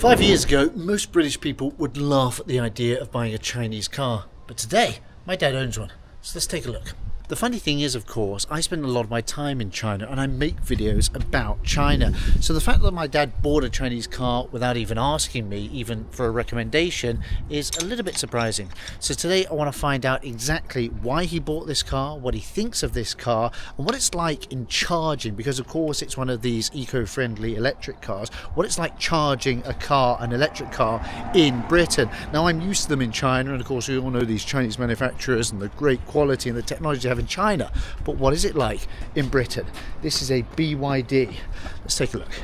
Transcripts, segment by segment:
5 years ago, most British people would laugh at the idea of buying a Chinese car. But today, my dad owns one. So let's take a look. The funny thing is, of course, I spend a lot of my time in China and I make videos about China. So the fact that my dad bought a Chinese car without even asking me, even for a recommendation, is a little bit surprising. So today I want to find out exactly why he bought this car, what he thinks of this car, and what it's like in charging, because of course it's one of these eco-friendly electric cars, what it's like charging a car, an electric car, in Britain. Now I'm used to them in China, and of course we all know these Chinese manufacturers and the great quality and the technology they have in China, but what is it like in Britain? This is a BYD. Let's take a look.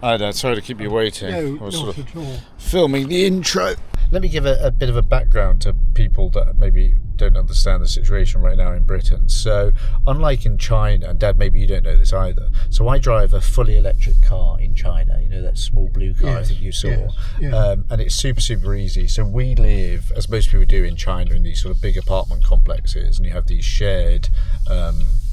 Hi Dad, sorry to keep you waiting. No, I was not sort of at all. filming the intro. Let me give a bit of a background to people that maybe don't understand the situation right now in Britain. So, unlike in China, and Dad, maybe you don't know this either, so I drive a fully electric car in China, you know, that small blue car I think you saw, and it's super easy. So we live, as most people do in China, in these sort of big apartment complexes, and you have these shared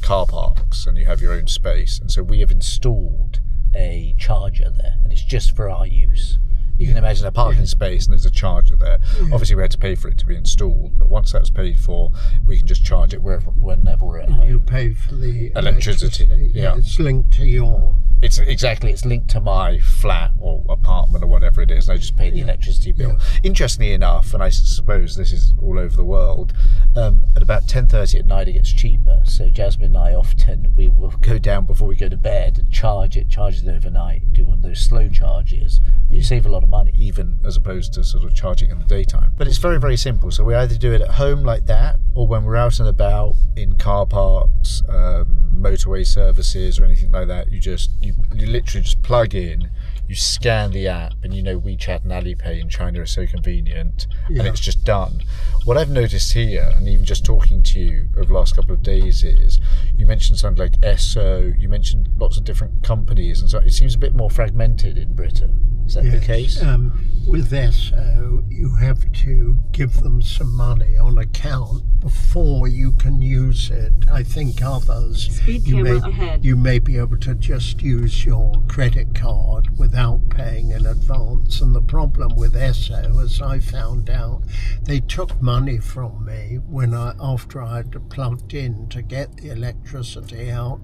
car parks, and you have your own space, and so we have installed a charger there, and it's just for our use. You can imagine a parking space and there's a charger there. Obviously we had to pay for it to be installed, but once that's paid for, we can just charge it whenever we're at home. You pay for the electricity. Yeah. It's linked to your... It's linked to my flat or apartment or whatever it is, and I just pay the electricity bill. Interestingly enough, and I suppose this is all over the world, at about 10:30 at night it gets cheaper. So Jasmine and I often, we will go down before we go to bed and charge it overnight, do one of those slow charges. You save a lot of money, even as opposed to sort of charging in the daytime. But it's very simple. So we either do it at home like that, or when we're out and about in car parks, motorway services or anything like that, you literally just plug in, you scan the app, and you know WeChat and Alipay in China are so convenient, and it's just done. What I've noticed here, and even just talking to you over the last couple of days, is you mentioned something like Esso, you mentioned lots of different companies, and so it seems a bit more fragmented in Britain. Is that the case? With Esso, you have to give them some money on account before you can use it. I think others, you may be able to just use your credit card without paying in advance. And the problem with Esso, as I found out, they took money from me after I had plugged in to get the electricity out.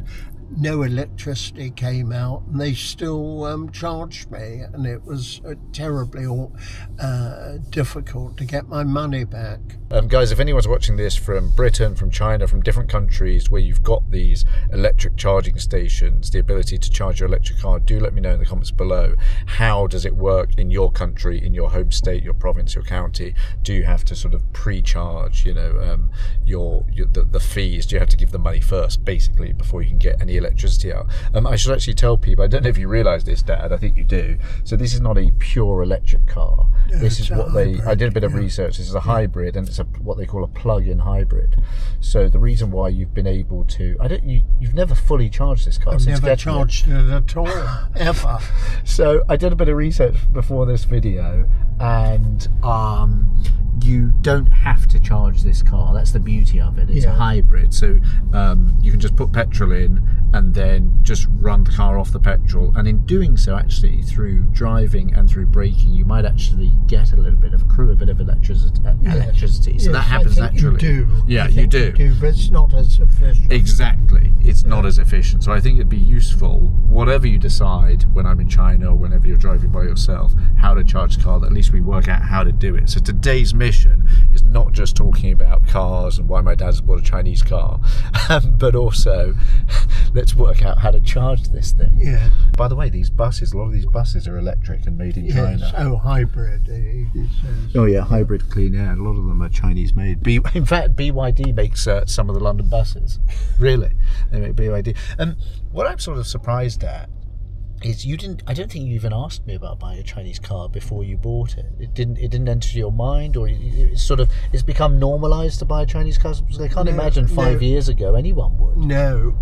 No electricity came out, and they still charged me, and it was terribly difficult to get my money back. Guys, if anyone's watching this from Britain, from China, from different countries where you've got these electric charging stations, the ability to charge your electric car, do let me know in the comments below. How does it work in your country, in your home state, your province, your county? Do you have to sort of pre-charge, the fees? Do you have to give the money first, basically, before you can get any electricity out? I should actually tell people, I don't know if you realise this, Dad, I think you do. So this is not a pure electric car. No, this is what I did a bit of research. This is a hybrid, and it's what they call a plug-in hybrid. So the reason why you've been able to, you've never fully charged this car. I've never charged it at all, ever. So I did a bit of research before this video, and you don't have to charge this car. That's the beauty of it. It's a hybrid, so you can just put petrol in and then just run the car off the petrol, and in doing so, actually, through driving and through braking, you might actually get a little bit of electricity. So that happens naturally. You do. You do. But it's not as efficient. Exactly, it's not as efficient. So I think it'd be useful, whatever you decide when I'm in China or whenever you're driving by yourself, how to charge the car, that at least we work out how to do it. So today's mission is not just talking about cars and why my dad's bought a Chinese car, but also let's work out how to charge this thing. Yeah. By the way, a lot of these buses are electric and made in China. Oh, hybrid. Oh yeah, hybrid clean air. A lot of them are Chinese made. In fact, BYD makes some of the London buses. Really, they make BYD. What I'm sort of surprised at is I don't think you even asked me about buying a Chinese car before you bought it. It didn't enter your mind, or it's become normalised to buy a Chinese car. Because I can't imagine 5 years ago anyone would. No.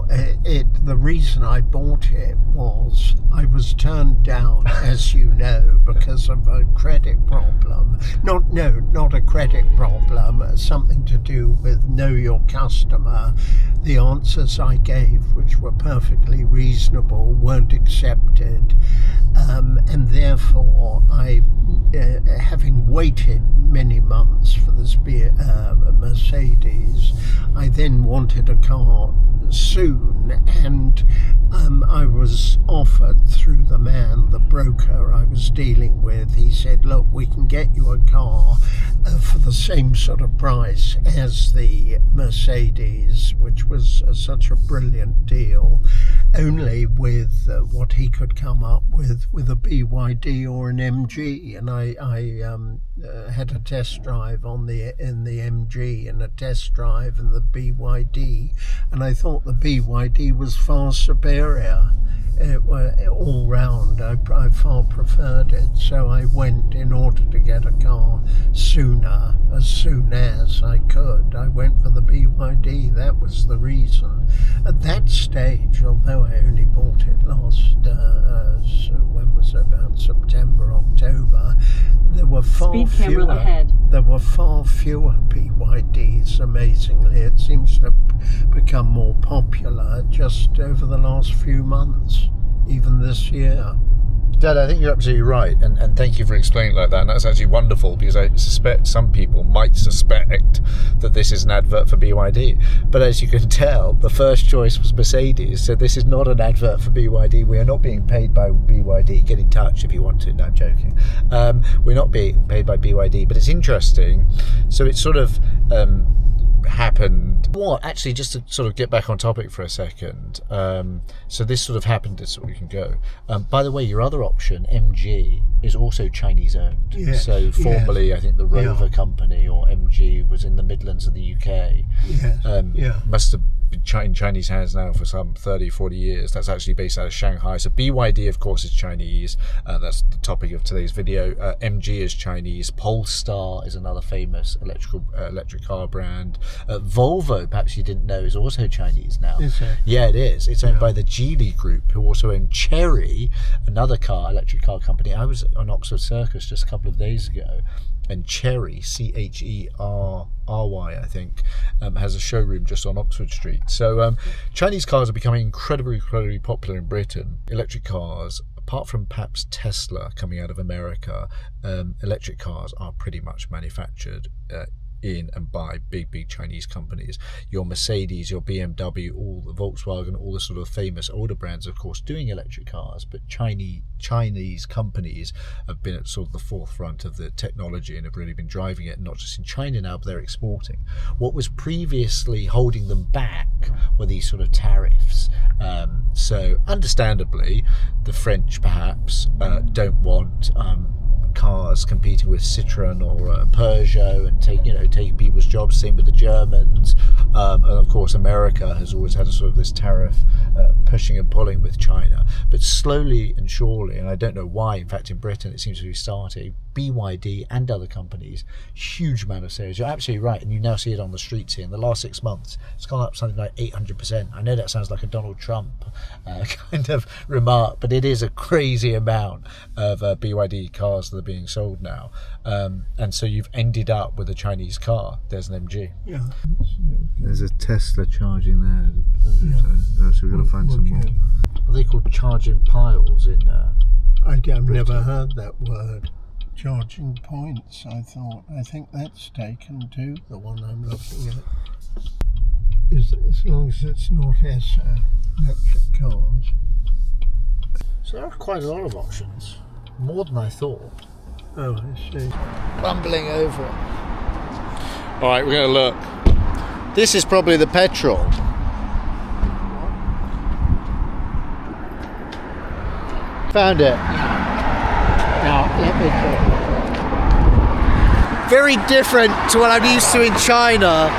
The reason I bought it was cars. I was turned down, as you know, because of a credit problem. Not a credit problem, something to do with know your customer. The answers I gave, which were perfectly reasonable, weren't accepted. And therefore, having waited many months for this Mercedes, I then wanted a car soon, and I was offered through the broker I was dealing with. He said, look, we can get you a car for the same sort of price as the Mercedes, which was such a brilliant deal, only with what he could come up with a BYD or an MG. And I had a test drive in the MG and a test drive in the BYD, and I thought the BYD was far superior. All round, I far preferred it, so I went, in order to get a car sooner, as soon as I could, I went for the BYD. That was the reason. At that stage, although I only bought it when was it, about September, October, there were far fewer BYDs, amazingly. It seems to have become more popular just over the last few months, even this year. Dad, I think you're absolutely right, and thank you for explaining it like that, and that's actually wonderful, because I suspect some people might suspect that this is an advert for BYD, but as you can tell, the first choice was Mercedes, so this is not an advert for BYD. We are not being paid by BYD. Get in touch if you want to. No, I'm joking. We're not being paid by BYD, but it's interesting. So it's sort of happened. Actually, just to sort of get back on topic for a second, so this sort of happened, so we can go. By the way, your other option, MG, is also Chinese owned. Yes, so formerly, I think the Rover company, or MG, was in the Midlands of the UK. Yes. Must have been in Chinese hands now for some 30-40 years. That's actually based out of Shanghai. So BYD, of course, is Chinese. That's the topic of today's video. MG is Chinese. Polestar is another famous electric car brand. Volvo, perhaps you didn't know, is also Chinese now. Is it? Yeah, it is. It's owned by the Geely Group, who also own Chery, another electric car company. I was on Oxford Circus just a couple of days ago, and Chery, Chery, I think, has a showroom just on Oxford Street. So Chinese cars are becoming incredibly popular in Britain. Electric cars, apart from perhaps Tesla coming out of America, electric cars are pretty much manufactured in and by big Chinese companies. Your Mercedes, your BMW, all the Volkswagen, all the sort of famous older brands, of course, doing electric cars, but Chinese companies have been at sort of the forefront of the technology and have really been driving it, not just in China now, but they're exporting. What was previously holding them back were these sort of tariffs. So understandably, the French perhaps don't want cars competing with Citroën or Peugeot and taking people's jobs. Same with the Germans, and of course America has always had a sort of this tariff pushing and pulling with China. But slowly and surely, and I don't know why, in fact in Britain it seems to be starting, BYD and other companies, huge amount of sales. You're absolutely right, and you now see it on the streets here. In the last 6 months, it's gone up something like 800%. I know that sounds like a Donald Trump kind of remark, but it is a crazy amount of BYD cars that are being sold now. And so you've ended up with a Chinese car. There's an MG. Yeah. There's a Tesla charging there. So we've got to find some more. Are they called charging piles in I've Britain? never heard that word. Charging points, I think that's taken too, the one I'm looking at. As long as it's not electric cars. So there are quite a lot of options. More than I thought. Oh, I see. Bumbling over it. Alright, we're going to look. This is probably the petrol. Found it. Now, let me check. Very different to what I'm used to in China.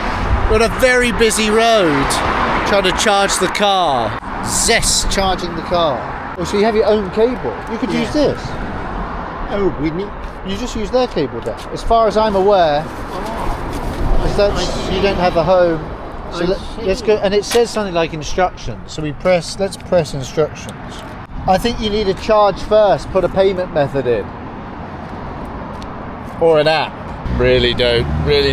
We're on a very busy road trying to charge the car. Zest charging the car. Oh, so you have your own cable. You could use this. Oh, we need... You just use their cable there. As far as I'm aware, you don't have a home. So let's go, and it says something like instructions. So let's press instructions. I think you need to charge first, put a payment method in. Or an app. Really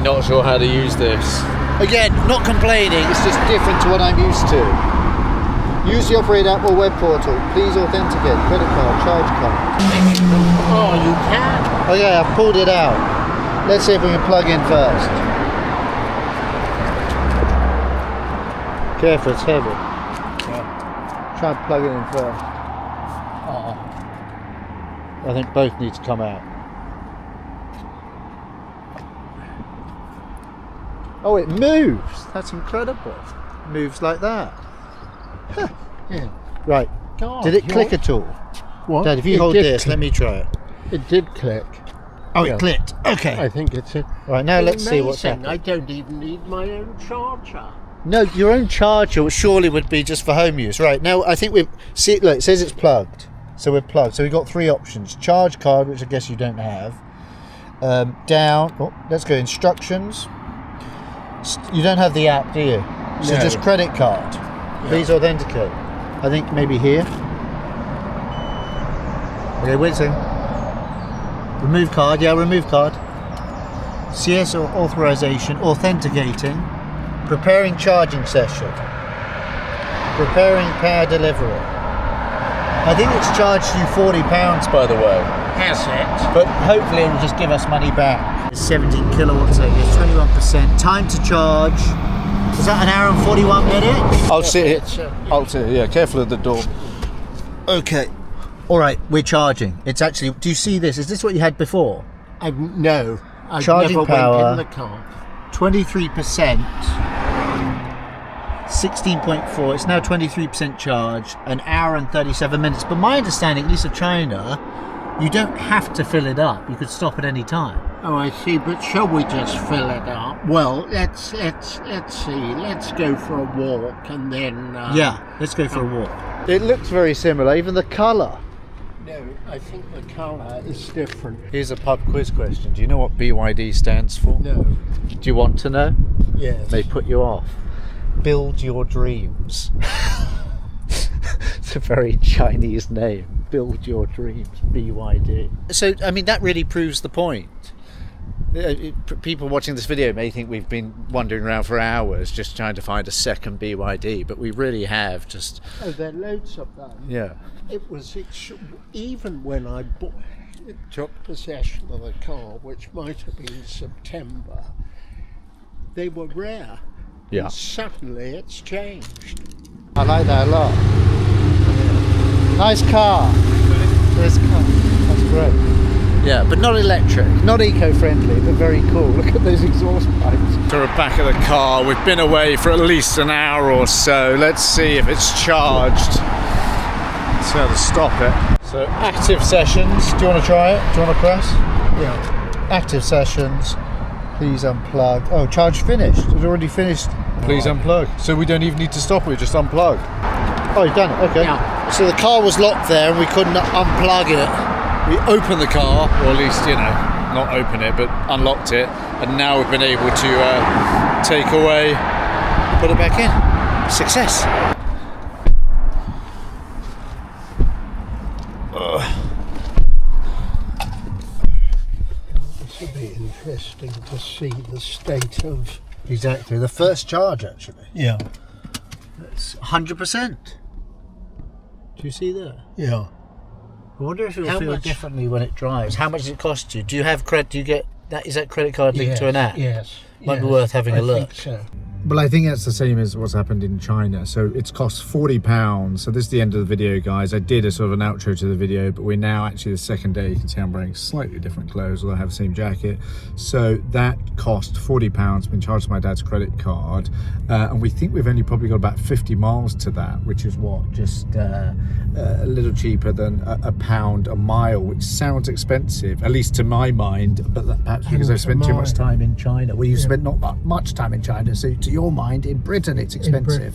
not sure how to use this. Again, not complaining, it's just different to what I'm used to. Use the Operate app or web portal. Please authenticate. Credit card, charge card. Oh, you can? Oh yeah, I've pulled it out. Let's see if we can plug in first. Careful, it's heavy. Yeah. Try and plug it in first. I think both need to come out. Oh, it moves. That's incredible. It moves like that. Huh. Yeah. Right. God, did it click at all? What? Dad, if you hold this, let me try it. It did click. Oh, it clicked. Okay. I think it's it. Right, now let's see what's happening. I don't even need my own charger. No, your own charger surely would be just for home use. Right, now I think we've... See, look, it says it's plugged. So we're plugged. So we've got 3 options. Charge card, which I guess you don't have. Down. Oh, let's go instructions. You don't have the app, do you? So No. just credit card. Please authenticate. I think maybe here. Okay, wait a second. Remove card. Yeah, remove card. CS or authorization. Authenticating. Preparing charging session. Preparing power delivery. I think it's charged you £40, by the way. Has it? But hopefully it will just give us money back. It's 17 kilowatts, I guess, 21%. Time to charge. Is that an hour and 41 minutes? I'll sit here. I'll sit here, yeah. Careful of the door. Okay. All right, we're charging. It's actually, do you see this? Is this what you had before? No. I Charging never power. went in the car. 23%. 16.4. It's now 23% charged. An hour and 37 minutes. But my understanding, at least of China, you don't have to fill it up. You could stop at any time. Oh, I see. But shall we just fill it up? Well, let's see. Let's go for a walk and then. Yeah, let's go for a walk. It looks very similar. Even the colour. No, I think the colour is different. Here's a pub quiz question. Do you know what BYD stands for? No. Do you want to know? Yes. They put you off. Build your dreams. It's a very Chinese name. Build your dreams. BYD. So, I mean, that really proves the point. People watching this video may think we've been wandering around for hours just trying to find a second BYD, but we really have just... Oh, there are loads of them. Yeah. It was even when I took possession of the car, which might have been September, they were rare. Yeah. And suddenly it's changed. I like that a lot. Nice car. Nice car. That's great. Yeah, but not electric, not eco-friendly, but very cool. Look at those exhaust pipes. So we're back at the car. We've been away for at least an hour or so. Let's see if it's charged. So to stop it. So active sessions. Do you want to try it? Do you want to press? Yeah. Active sessions. Please unplug. Oh, charge finished. It's already finished. Please unplug. So we don't even need to stop. We just unplug. Oh, you've done it. Okay. Yeah. So the car was locked there, and we couldn't unplug it. We opened the car, or at least, not open it, but unlocked it, and now we've been able to take away, put it back in. Success. This would be interesting to see the state of... Exactly, the first charge actually. Yeah. It's 100%. Do you see that? Yeah. I wonder if it will feel differently when it drives. How much does it cost you? Do you have credit? Do you get that? Is that credit card linked to an app? Yes. Might be worth having a look. I think so. Well, I think that's the same as what's happened in China. So it's cost £40. So this is the end of the video, guys. I did a sort of an outro to the video, but we're now actually the second day. You can see I'm wearing slightly different clothes, although I have the same jacket. So that cost £40, been charged to my dad's credit card. And we think we've only probably got about 50 miles to that, which is what, just a little cheaper than a pound a mile, which sounds expensive, at least to my mind, but perhaps because I've spent too much time in China. Well, you've spent not that much time in China, so to your mind, in Britain it's expensive.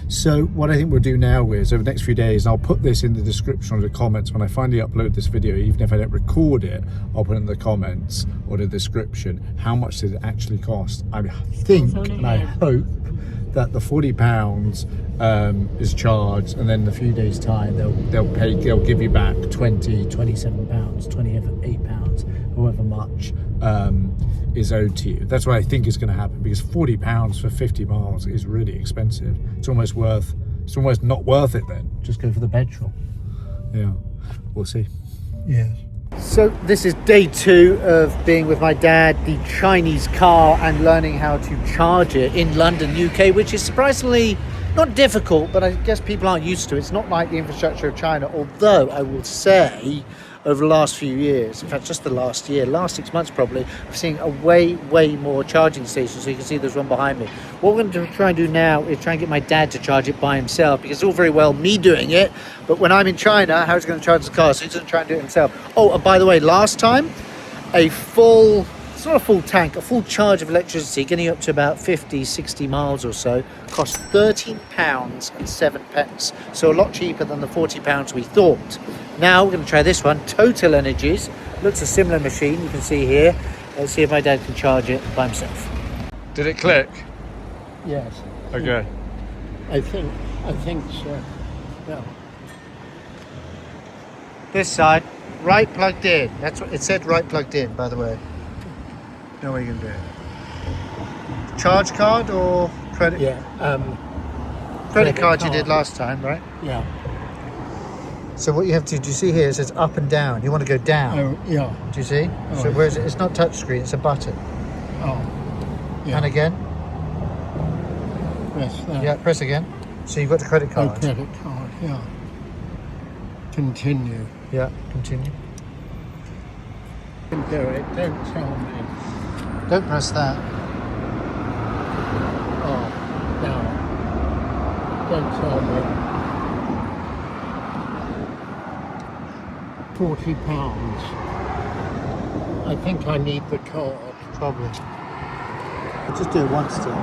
So what I think we'll do now is over the next few days, I'll put this in the description or the comments when I finally upload this video. Even if I don't record it, I'll put it in the comments or the description how much did it actually cost. I think and I hope that the £40 is charged, and then in a few days' time they'll give you back £27, £28, however much is owed to you. That's what I think is going to happen, because £40 for 50 miles is really expensive. It's almost not worth it then. Just go for the petrol. Yeah, we'll see. Yes. So this is day 2 of being with my dad, the Chinese car, and learning how to charge it in London, UK, which is surprisingly not difficult, but I guess people aren't used to it. It's not like the infrastructure of China, although I will say over the last few years, in fact just the last 6 months probably, I've seen a way more charging stations. So you can see there's one behind me. What we're going to try and do now is try and get my dad to charge it by himself, because it's all very well me doing it, but when I'm in China, how's he going to charge the car? So he's going to try and do it himself. Oh, and by the way, last time it's not a full tank, a full charge of electricity, getting up to about 50-60 miles or so, cost £13.07, so a lot cheaper than the £40 we thought. Now we're going to try this one, Total Energies. Looks a similar machine, you can see here. Let's see if my dad can charge it by himself. Did it click? Yes. Okay. I think so. Yeah. This side, right plugged in. That's what it said, right plugged in, by the way. No way you can do it. Charge card or credit? Yeah. Credit card you did last time, right? Yeah. So what you have to do, you see here, it says up and down. You want to go down. Oh, yeah. Do you see? Oh, So where is it? It's not touch screen, it's a button. Oh. Yeah. And again. Press that. Yeah, press again. So you've got the credit Oh, card. credit card. Yeah. Continue. Yeah, continue. You can do it. Don't tell me. Don't press that. Oh, no. Don't tell me. £40. I think I need the card. Probably. Just do it once still.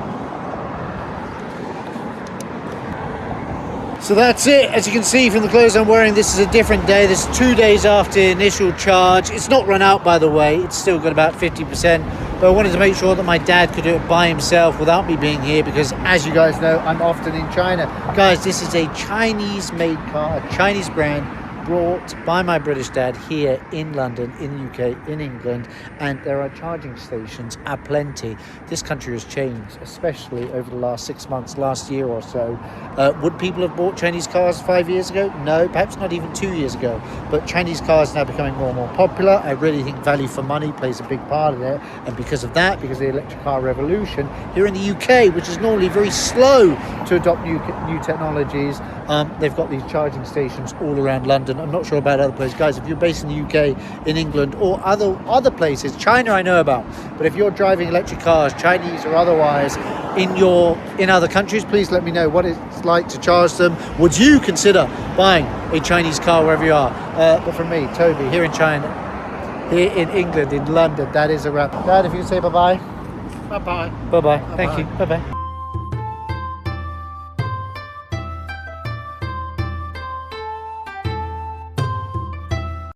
So that's it. As you can see from the clothes I'm wearing, this is a different day. This is 2 days after initial charge. It's not run out, by the way. It's still got about 50%. But I wanted to make sure that my dad could do it by himself without me being here, because as you guys know, I'm often in China. Guys, this is a Chinese-made car, a Chinese brand, brought by my British dad here in London, in the UK, in England, and there are charging stations aplenty. This country has changed, especially over the last 6 months, last year or so. Would people have bought Chinese cars 5 years ago? No, perhaps not even 2 years ago. But Chinese cars are now becoming more and more popular. I really think value for money plays a big part of it. And because of that, because of the electric car revolution, here in the UK, which is normally very slow to adopt new technologies, they've got these charging stations all around London. I'm not sure about other places. Guys, if you're based in the UK, in England, or other places, China I know about, but if you're driving electric cars, Chinese or otherwise, in other countries, please let me know what it's like to charge them. Would you consider buying a Chinese car wherever you are? But from me, Toby, here in China, here in England, in London, that is a wrap. Dad, if you can say bye-bye. Bye-bye. Bye-bye. Bye-bye. Thank you. Bye-bye.